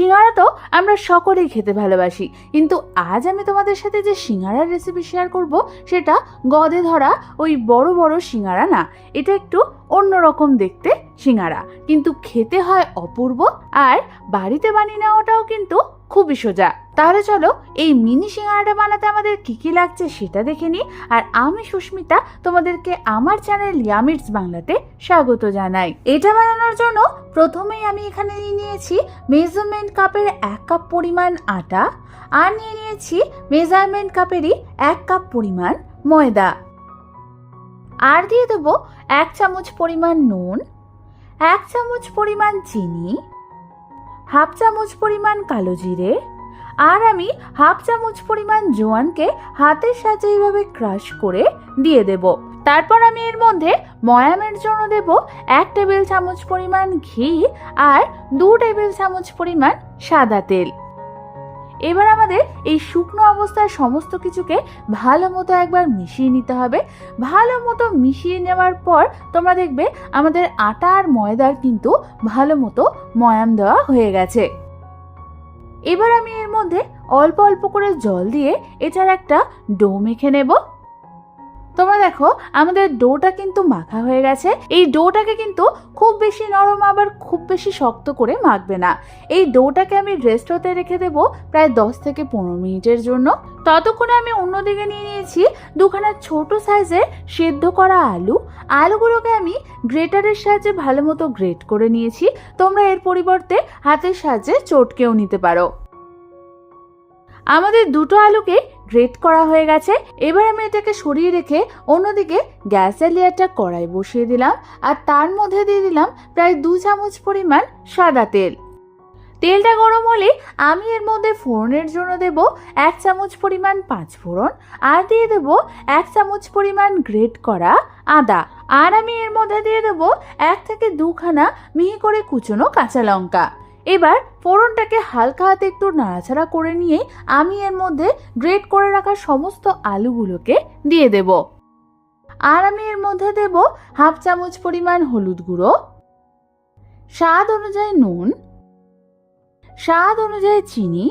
সিঙ্গারা তো আমরা সকলেই খেতে ভালোবাসি, কিন্তু আজ আমি তোমাদের সাথে যে সিঙ্গারার রেসিপি শেয়ার করব সেটা গদে ধরা ওই বড় বড় সিঙ্গারা না, এটা একটু অন্যরকম দেখতে সিঙ্গারা, কিন্তু খেতে হয় অপূর্ব। আর বাড়িতে বানিয়ে নেওয়াটাও কিন্তু খুবই সোজা। তাহলে চলো এই মিনি সিঙ্গারাটা বানাতে আমাদের কি কি লাগছে সেটা দেখে নিই। আর আমি সুস্মিতা তোমাদেরকে আমার চ্যানেল ইয়ামিটস বাংলাতে স্বাগত জানাই। এটা বানানোর জন্য প্রথমেই আমি এখানে নিয়েছি মেজারমেন্ট কাপের 1 কাপ পরিমাণ আটা, আর নিয়েছি মেজারমেন্ট কাপেরই 1 কাপ পরিমাণ ময়দা, আর দিয়ে দেবো 1 চামচ পরিমাণ নুন, 1 চামচ পরিমাণ চিনি, 1/2 চামচ পরিমাণ কালো জিরে, আর আমি 1/2 চামচ পরিমাণ জোয়ানকে হাতের সাহায্যে এইভাবে ক্রাশ করে দিয়ে দেব। তারপর আমি এর মধ্যে ময়ামের জন্য দেব 1 টেবিল চামচ পরিমাণ ঘি আর 2 টেবিল চামচ পরিমাণ সাদা তেল। এবার আমাদের এই শুকনো অবস্থায় সমস্ত কিছুকে ভালো মতো একবার মিশিয়ে নিতে হবে। ভালো মতো মিশিয়ে নেওয়ার পর তোমরা দেখবে আমাদের আটা আর ময়দার কিন্তু ভালো মতো ময়াম দেওয়া হয়ে গেছে। এবার আমি এর মধ্যে অল্প অল্প করে জল দিয়ে এটার একটা ডো মেখে নেব। তোমরা দেখো আমাদের ডোটা কিন্তু মাখা হয়ে গেছে। এই ডোটাকে কিন্তু খুব বেশি নরম আবার খুব বেশি শক্ত করে মাখবে না। এই ডোটাকে আমি রেস্ট হতে রেখে দেব প্রায় 10 থেকে 15 মিনিটের জন্য। ততক্ষণে আমি অন্যদিকে নিয়ে নিয়েছি 2খানা ছোট সাইজের সেদ্ধ করা আলু। আলুগুলোকে আমি গ্রেটারের সাহায্যে ভালো মতো গ্রেট করে নিয়েছি। তোমরা এর পরিবর্তে হাতের সাহায্যে চটকেও নিতে পারো। আমাদের দুটো আলুকে গ্রেট করা হয়ে গেছে। এবার আমি এটাকে সরিয়ে রেখে অন্যদিকে গ্যাসের লেয়ারটা কড়াই বসিয়ে দিলাম, আর তার মধ্যে দিয়ে দিলাম প্রায় 2 চামচ পরিমাণ সাদা তেল। তেলটা গরম হলে আমি এর মধ্যে ফোড়নের জন্য দেব 1 চামচ পরিমাণ 5 ফোড়ন, আর দিয়ে দেব 1 চামচ পরিমাণ গ্রেট করা আদা, আর আমি এর মধ্যে দিয়ে দেব 1 থেকে 2খানা মিহি করে কুচনো কাঁচা লঙ্কা। এবার ফোড়নটাকে হালকা হাতে একটু নাড়াচাড়া করে নিয়ে আমি এর মধ্যে গ্রেট করে রাখা সমস্ত আলুগুলোকে দিয়ে দেব, আর আমি এর মধ্যে দেব 1/2 চামচ পরিমাণ হলুদ গুঁড়ো, স্বাদ অনুযায়ী নুন, স্বাদ অনুযায়ী চিনি,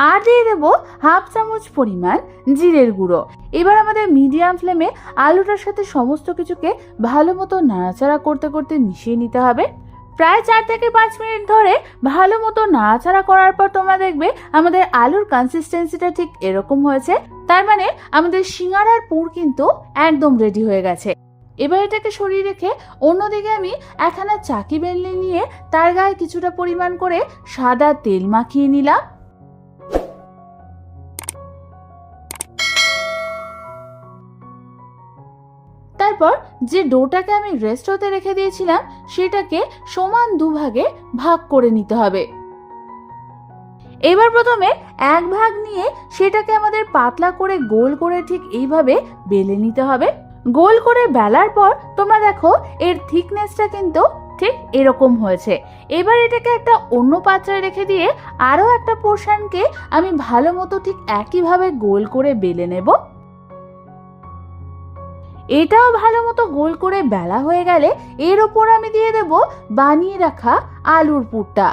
আর দিয়ে দেব 1/2 চামচ পরিমাণ জিরের গুঁড়ো। এবার আমাদের মিডিয়াম ফ্লেমে আলুটার সাথে সমস্ত কিছুকে ভালো মতো নাড়াচাড়া করতে করতে মিশিয়ে নিতে হবে। প্রায় 4 থেকে 5 মিনিট ধরে ভালো মতো নাড়াচাড়া করার পর তোমরা দেখবে আমাদের আলুর কনসিস্টেন্সিটা ঠিক এরকম হয়েছে। তার মানে আমাদের সিঙ্গারার পুর কিন্তু একদম রেডি হয়ে গেছে। এবার এটাকে সরিয়ে রেখে অন্যদিকে আমি একখানা চাকি বেলনি নিয়ে তার গায়ে কিছুটা পরিমাণ করে সাদা তেল মাখিয়ে নিলাম। তারপর যে ডোটাকে আমি রেস্ট হতে রেখে দিয়েছিলাম সেটাকে সমান 2 ভাগে ভাগ করে নিতে হবে। এবার প্রথমে 1 ভাগ নিয়ে সেটাকে আমাদের পাতলা করে গোল করে ঠিক এইভাবে বেলে নিতে হবে। গোল করে বেলার পর তোমরা দেখো এর থিকনেসটা কিন্তু ঠিক এরকম হয়েছে। এবার এটাকে একটা অন্য পাত্রে রেখে দিয়ে আরো একটা পোর্শনকে আমি ভালো মতো ঠিক একইভাবে গোল করে বেলে নেব। এটাও ভালো মতো গোল করে বেলা হয়ে গেলে এর ওপর আমি দিয়ে দেব বানিয়ে রাখা আলুর পুরটা।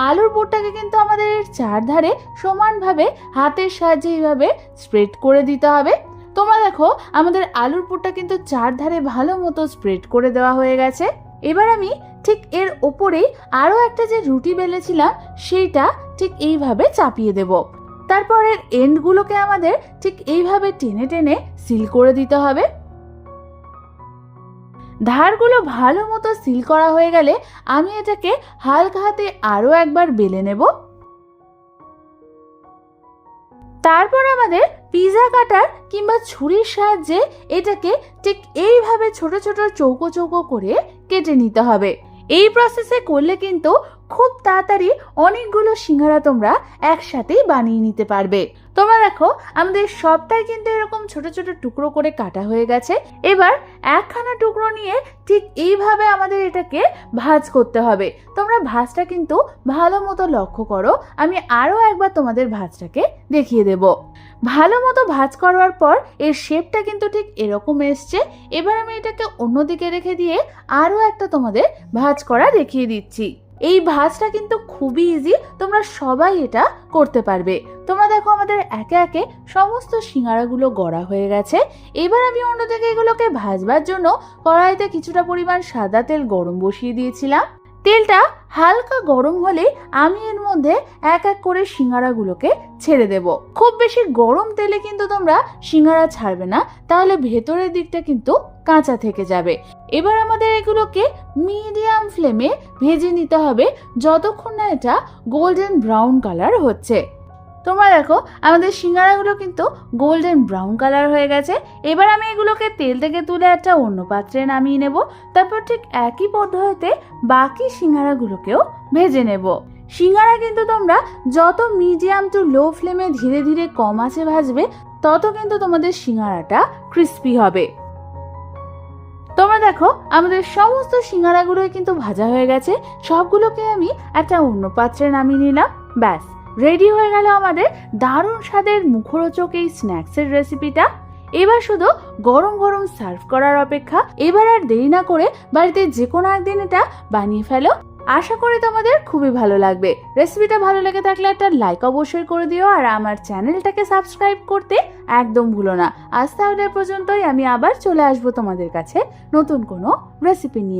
আলুর পুরটাকে কিন্তু আমাদের এর চারধারে সমানভাবে হাতের সাহায্যে এইভাবে স্প্রেড করে দিতে হবে। তোমরা দেখো আমাদের আলুর পুরটা কিন্তু চারধারে ভালো মতো স্প্রেড করে দেওয়া হয়ে গেছে। এবার আমি ঠিক এর ওপরেই আরো একটা যে রুটি বেলেছিলাম সেইটা ঠিক এইভাবে চাপিয়ে দেব। তারপর এর এন্ডগুলোকে আমাদের ঠিক এইভাবে টেনে টেনে সিল করে দিতে হবে। ধারগুলো ভালো মতো সিল করা হয়ে গেলে আমি এটাকে হালকা হাতে আরো একবার বেলে নেব। তারপর আমাদের পিৎজা কাটার কিংবা ছুরির সাহায্যে এটাকে ঠিক এইভাবে ছোট ছোট চৌকো চৌকো করে কেটে নিতে হবে। এই প্রসেসে করলে কিন্তু খুব তাড়াতাড়ি অনেকগুলো সিঙ্গারা তোমরা একসাথেই বানিয়ে নিতে পারবে। তোমরা দেখো আমাদের সবটাই কিন্তু এরকম ছোট ছোট টুকরো করে কাটা হয়ে গেছে। এবার একখানা টুকরো নিয়ে ঠিক এইভাবে আমাদের এটাকে ভাঁজ করতে হবে। তোমরা ভাঁজটা কিন্তু ভালো মতো লক্ষ্য করো, আমি আরো একবার তোমাদের ভাঁজটাকে দেখিয়ে দেব। ভালো মতো ভাঁজ করার পর এর শেপটা কিন্তু ঠিক এরকম এসছে। এবার আমি এটাকে অন্যদিকে রেখে দিয়ে আরো একটা তোমাদের ভাঁজ করা দেখিয়ে দিচ্ছি। এই ভাজটা কিন্তু খুবই ইজি, তোমরা সবাই এটা করতে পারবে। তোমরা দেখো আমাদের একে একে সমস্ত সিঙ্গারাগুলো গড়া হয়ে গেছে। এবার আমি অন্য থেকে এগুলোকে ভাজবার জন্য কড়াইতে কিছুটা পরিমাণ সাদা তেল গরম বসিয়ে দিয়েছিলাম। তেলটা হালকা গরম হলে আমি এর মধ্যে এক এক করে সিঙ্গারাগুলোকে ছেড়ে দেব। খুব বেশি গরম তেলে কিন্তু তোমরা সিঙ্গারা ছাড়বে না, তাহলে ভেতরের দিকটা কিন্তু কাঁচা থেকে যাবে। এবার আমাদের এগুলোকে মিডিয়াম ফ্লেমে ভেজে নিতে হবে যতক্ষণ না এটা গোল্ডেন ব্রাউন কালার হচ্ছে। তোমরা দেখো আমাদের সিঙ্গারাগুলো কিন্তু গোল্ডেন ব্রাউন কালার হয়ে গেছে। এবার আমি এগুলোকে তেল থেকে তুলে একটা অন্য পাত্রে নামিয়ে নেব। তারপর ঠিক একই পদ্ধতিতে বাকি সিঙ্গারাগুলোকেও ভেজে নেব। সিঙ্গারা কিন্তু তোমরা যত মিডিয়াম টু লো ফ্লেমে ধীরে ধীরে কম আঁচে ভাজবে, তত কিন্তু তোমাদের সিঙ্গারাটা ক্রিস্পি হবে। তোমরা দেখো আমাদের সমস্ত সিঙ্গারাগুলোই কিন্তু ভাজা হয়ে গেছে। সবগুলোকে আমি একটা অন্য পাত্রে নামিয়ে নিলাম। ব্যাস, রেডি হয়ে গেল আমাদের দারুণ স্বাদের মুখরোচক এই স্ন্যাক্সের রেসিপিটা। এবার শুধু গরম গরম সার্ভ করার অপেক্ষা। এবার আর দেরি না করে বাড়িতে যে কোনো একদিন এটা বানিয়ে ফেলো। আশা করি তোমাদের খুবই ভালো লাগবে। রেসিপিটা ভালো লেগে থাকলে একটা লাইক অবশ্যই করে দিও, আর আমার চ্যানেলটাকে সাবস্ক্রাইব করতে একদম ভুলো না। আজ তাহলে পর্যন্তই, আমি আবার চলে আসবো তোমাদের কাছে নতুন কোনো রেসিপি নিয়ে।